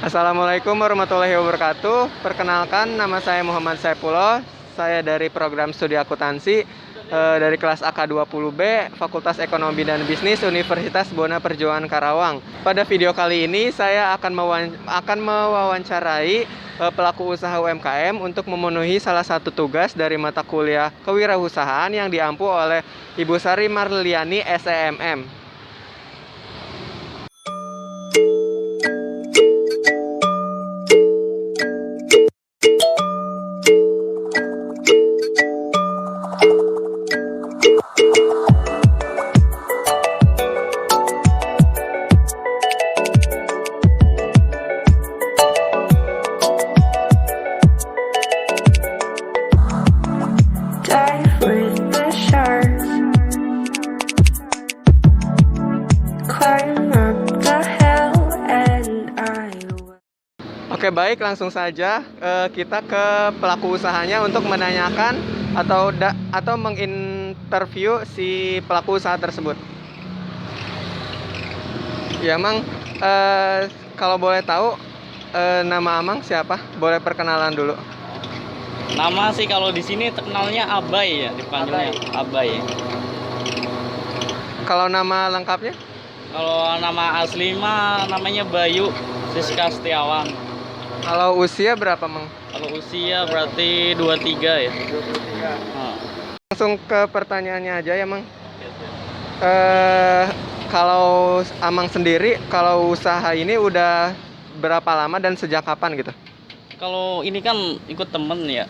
Assalamualaikum warahmatullahi wabarakatuh. Perkenalkan, nama saya Muhammad Saifullah. Saya dari program studi akuntansi dari kelas AK20B, Fakultas Ekonomi dan Bisnis Universitas Bona Perjuangan Karawang. Pada video kali ini saya akan mewawancarai pelaku usaha UMKM untuk memenuhi salah satu tugas dari mata kuliah kewirausahaan yang diampu oleh Ibu Sari Marliani SEMM. Oke, baik, langsung saja kita ke pelaku usahanya untuk menanyakan atau menginterview si pelaku usaha tersebut. Ya, Mang, kalau boleh tahu nama Amang siapa? Boleh perkenalan dulu. Nama sih kalau di sini terkenalnya Abai ya, dipanggilnya Abai. Kalau nama lengkapnya? Kalau nama asli mah namanya Bayu Siska Setiawan. Kalau usia berapa, Mang? Kalau usia berarti 23 ya. 23. Langsung ke pertanyaannya aja ya, Mang. Kalau Amang sendiri, kalau usaha ini udah berapa lama dan sejak kapan gitu? Kalau ini kan ikut temen ya.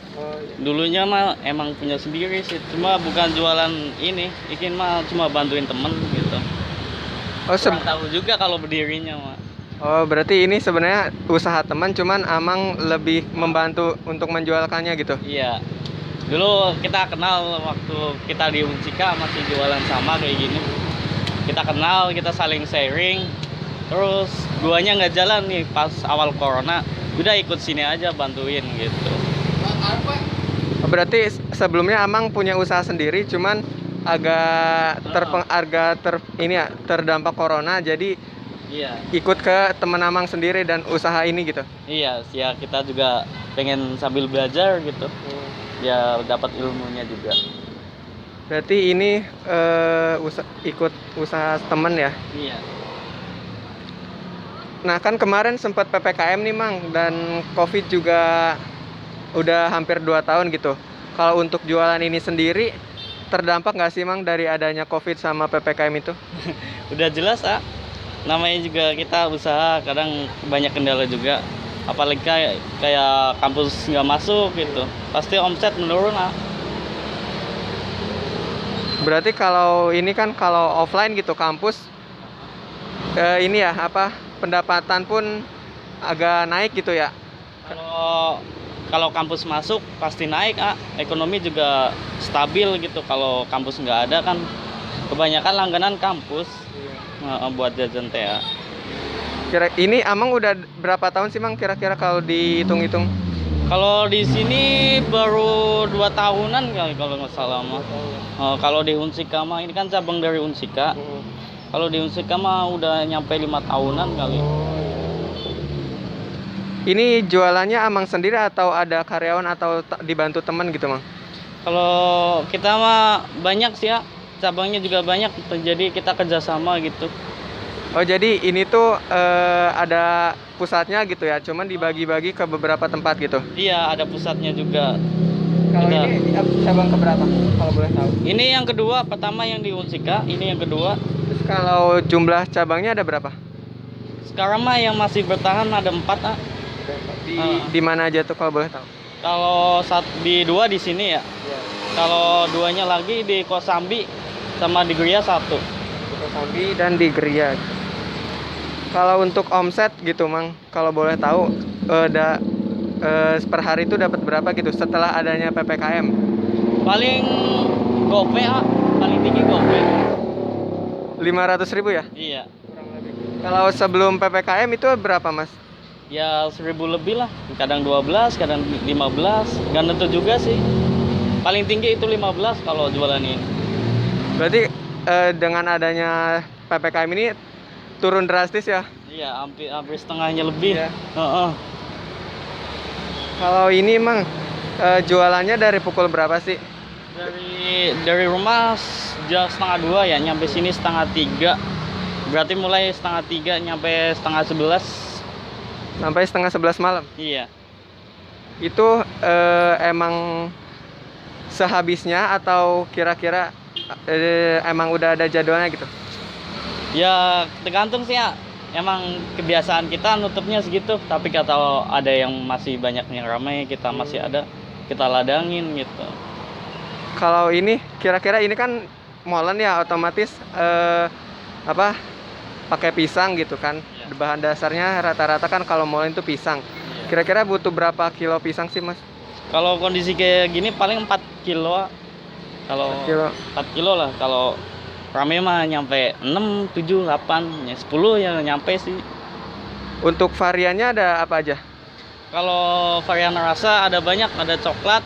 Dulunya mah emang punya sendiri sih, cuma bukan jualan ini mah cuma bantuin temen gitu. Kurang tahu juga kalau berdirinya mah. Oh, berarti ini sebenarnya usaha teman, cuman Amang lebih membantu untuk menjualkannya gitu? Iya. Dulu kita kenal waktu kita di Unsika masih jualan sama kayak gini. Kita kenal, kita saling sharing. Terus duanya nggak jalan nih pas awal corona. Udah ikut sini aja bantuin gitu. Berarti sebelumnya Amang punya usaha sendiri, cuman terdampak corona, jadi iya, ikut ke teman Amang sendiri dan usaha ini gitu. Iya, ya kita juga pengen sambil belajar gitu. Ya dapat ilmunya juga. Berarti ini ikut usaha temen ya? Iya. Nah, kan kemarin sempat PPKM nih, Mang, dan Covid juga udah hampir 2 tahun gitu. Kalau untuk jualan ini sendiri, terdampak nggak sih, Mang, dari adanya Covid sama PPKM itu? Udah jelas, namanya juga kita usaha, kadang banyak kendala juga. Apalagi kayak kampus nggak masuk gitu, pasti omset menurun. Berarti kalau ini kan kalau offline gitu, kampus ini ya pendapatan pun agak naik gitu ya? Kalau kampus masuk pasti naik, ekonomi juga stabil gitu. Kalau kampus nggak ada kan kebanyakan langganan kampus buat jajan teh. Ini Amang udah berapa tahun sih, Mang, kira-kira kalau dihitung-hitung? Kalau di sini baru 2 tahunan kali kalau nggak salah mah. Kalau di Unsika mah ini kan cabang dari Unsika. Kalau di Unsika mah udah nyampe 5 tahunan kali. Ini jualannya Amang sendiri atau ada karyawan atau dibantu teman gitu, Mang? Kalau kita mah banyak sih ya, cabangnya juga banyak, jadi kita kerjasama gitu. Oh, jadi ini tuh ada pusatnya gitu ya, cuman dibagi-bagi ke beberapa tempat gitu? Iya, ada pusatnya juga. Kalau ini cabang keberapa, kalau boleh tahu? Ini yang kedua, pertama yang di Unsika, ini yang kedua. Terus kalau jumlah cabangnya ada berapa? Sekarang mah yang masih bertahan ada 4. Di mana aja tuh kalau boleh tahu? Kalau di 2 di sini ya. Kalau 2-nya lagi di Kosambi sama di Gria 1. Di Kosambi dan di Gria. Kalau untuk omset gitu, Mang, kalau boleh tahu per hari itu dapat berapa gitu setelah adanya PPKM? Paling gope, paling tinggi gope. 500.000 ya? Iya. Kurang lebih. Kalau sebelum PPKM itu berapa, Mas? Ya 1.000 lebih lah, kadang 12, kadang 15, nggak tentu juga sih. Paling tinggi itu 15 kalau jualan ini. Berarti dengan adanya PPKM ini turun drastis ya. Iya, hampir setengahnya lebih. Iya. Heeh. Kalau ini emang jualannya dari pukul berapa sih? Dari rumah jam setengah 2 ya, nyampe sini setengah 3. Berarti mulai setengah 3 nyampe setengah 11. Sampai setengah 11 malam. Iya. Itu emang sehabisnya atau kira-kira emang udah ada jadwalnya gitu? Ya tergantung sih ya. Emang kebiasaan kita nutupnya segitu. Tapi kalau ada yang masih banyak yang ramai, kita masih ada, kita ladangin gitu. Kalau ini kira-kira ini kan molen ya, otomatis apa pakai pisang gitu kan. Iya. Bahan dasarnya rata-rata kan kalau molen itu pisang. Iya. Kira-kira butuh berapa kilo pisang sih Mas? Kalau kondisi kayak gini paling 4 kilo. Kalau 4 kilo. 4 kilo lah. Kalau rame mah nyampe 6, 7, 8, ya 10 ya nyampe sih. Untuk variannya ada apa aja? Kalau varian rasa ada banyak, ada coklat,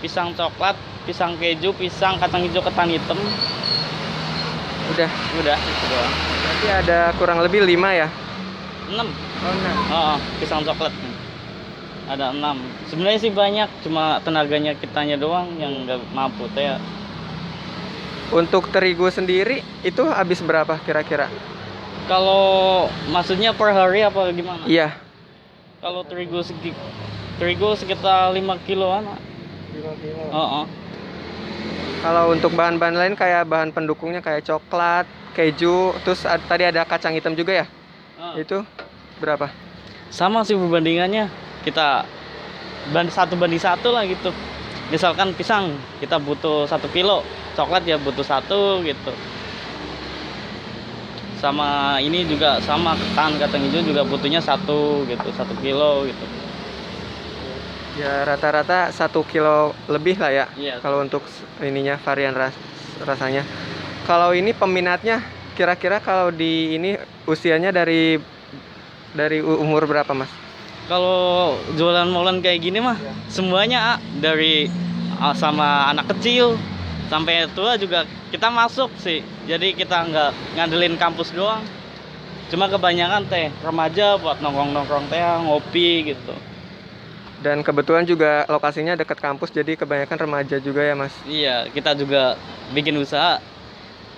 pisang coklat, pisang keju, pisang kacang hijau ketan hitam. Udah. Udah itu doang. Berarti ada kurang lebih 5 ya? 6. Oh, 6. Oh, pisang coklat. Ada 6. Sebenarnya sih banyak, cuma tenaganya kitanya doang yang nggak mampu teh. Untuk terigu sendiri itu habis berapa kira-kira? Kalau maksudnya per hari apa gimana? Iya. Kalau terigu sekitar 5 kiloan. 5 kilo. Oh. Kalau untuk bahan-bahan lain kayak bahan pendukungnya kayak coklat, keju, terus tadi ada kacang hitam juga ya? Itu berapa? Sama sih perbandingannya. Kita 1 banding 1 lah gitu. Misalkan pisang kita butuh 1 kilo, coklat ya butuh 1 gitu. Sama ini juga sama, kacang hijau juga butuhnya 1 gitu, 1 kilo gitu. Ya rata-rata 1 kilo lebih lah ya. Iya. Kalau untuk ininya varian rasanya. Kalau ini peminatnya kira-kira kalau di ini usianya dari umur berapa Mas? Kalau jualan molen kayak gini mah semuanya dari sama anak kecil sampai tua juga kita masuk sih. Jadi kita nggak ngandelin kampus doang. Cuma kebanyakan teh remaja buat nongkrong-nongkrong teh, ngopi gitu. Dan kebetulan juga lokasinya dekat kampus jadi kebanyakan remaja juga ya Mas. Iya, kita juga bikin usaha,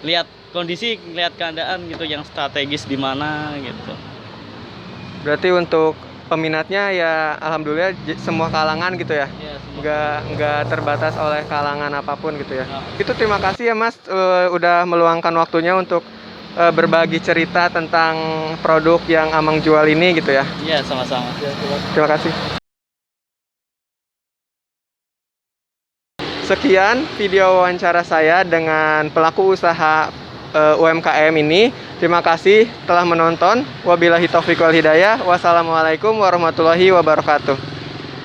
lihat kondisi, lihat keadaan gitu yang strategis di mana gitu. Berarti untuk peminatnya ya alhamdulillah semua kalangan gitu ya. Iya, Nggak terbatas oleh kalangan apapun gitu ya. Nah. Itu terima kasih ya Mas udah meluangkan waktunya untuk berbagi cerita tentang produk yang Amang jual ini gitu ya. Iya, sama-sama. Terima kasih. Sekian video wawancara saya dengan pelaku usaha UMKM ini. Terima kasih telah menonton. Wabillahi taufiq wal hidayah. Wassalamualaikum warahmatullahi wabarakatuh.